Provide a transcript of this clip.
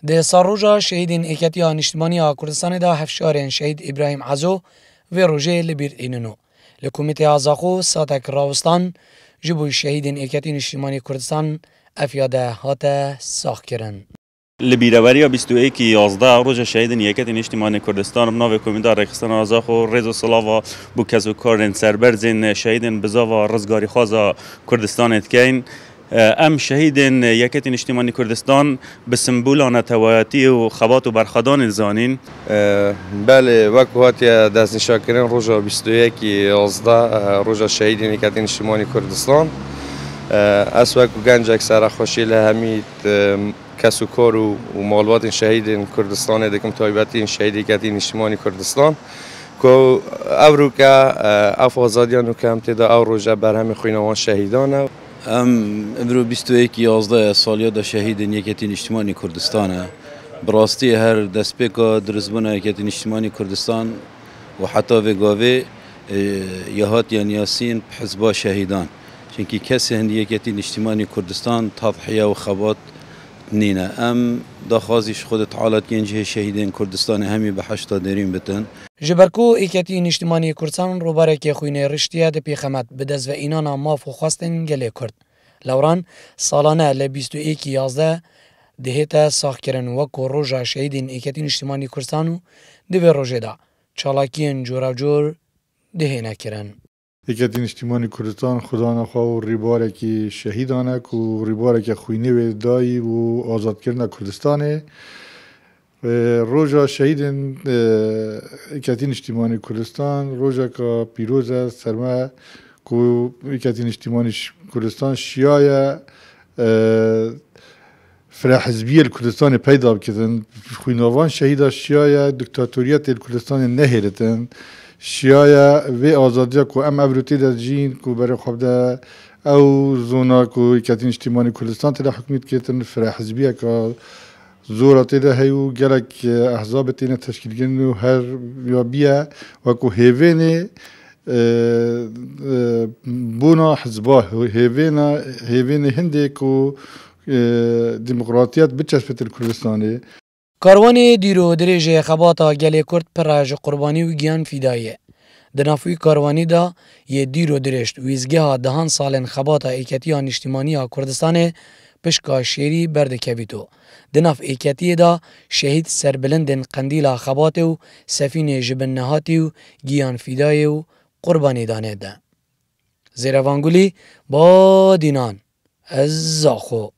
ده ساروجا شهیدین ایکتیا نیشتمانی کردستان دا هفشارین شهید ابراهیم عزو و روژه لبیر ایننو. لکومیته آزاخو ساتک راوستان جبوی شهیدین ایکتی نیشتمانی کردستان افیاده هاته ساخ کرن. لبیروریا 21/11 روز شهیدین یکت نیشتمان کردستان بناو کمیته رخصتان آزاخو رضا سلاوا بو کسو کارن سربرزین شهیدین بزاوا رزگاری خوازا کردستان اتکین ام شهیدین یکت نیشتمانی کردستان به سمبولان توایتی و خبات و برخدان زانین. بله وقتی دست نشاکرین روز 21/11 روز شهیدین یکت نیشتمانی کردستان از وقت گنج اکثر خوشی لهمید کسو کار و مالوات شهید کردستان دکم تایبتی شهیدی کتی نیشتمانی کردستان که او که آزادیانو که هم تدا او روزه بر همه خوینوان شهیدانه امرو 21/11 سالیاد شهید یکتی نیشتمانی کردستانه براستی هر دستپیکا درزبونه یکتی نیشتمانی کردستان و حتی وگاوه یهات یاسین حزب شهیدان چونکی کسی هندی یکتی نیشتمانی کردستان تضحیه و خبات نینه ام داخازیش خودت عالت گنجه شهیدین کردستان همی به 8 دریم بتن جبرکو ایکتی نیشتمانی کردستان روباره که خوینه رشتیه ده پیخمت بدز و اینانا ماف و خواستن گله کرد. لوران سالانه ل 21/11 دهیتا ساخ کرن وکو روژا شهیدین ایکتی نیشتمانی کردستانو دوی روژه دا چالاکین جورا جور دهینا کرن. یکتی نیشتمانی کردستان خدا نخواه و ریباره که شهیدانه و ریباره که خوینه و دایی و آزاد کردن کردستانه روژا شهیدین یکتی نیشتمانی کردستان روژا که پیروز سرمه که یکتی نیشتمانی کردستان شیای فرحزبیه کردستان پیدا بکردن خوینوان شهیدا شیای دکتاتوریت کردستان نهیرتن شیایا و آزادی کو ام ابروتی در جین کو برای خواب ده او زونا کو یکتی نیشتمانی کردستان تلا حکمیت کردن فرحزبیه که زوراتی ده هیو گلک احزاب تینه تشکیل کردن و هر یا بیا و کو هیوینه بونا حزباه هیوینه هنده کو دموکراتیت بچسبت کردستانه کاروانی دیرو دریجه خباتا گلی کرد پراج قربانی و گیان فیدایه. دنافوی کاروانی دا یه دیرو درشت ویزگه ها دهان سالن خباتا ایکتی نیشتمانی کردستان پشکا شیری بردکویتو. دناف ایکتی دا شهید سربلندن قندیلا خبات و سفین جبن نهاتی و گیان فیدایه و قربانی دانه ده. زیروانگولی با دینان از زاخو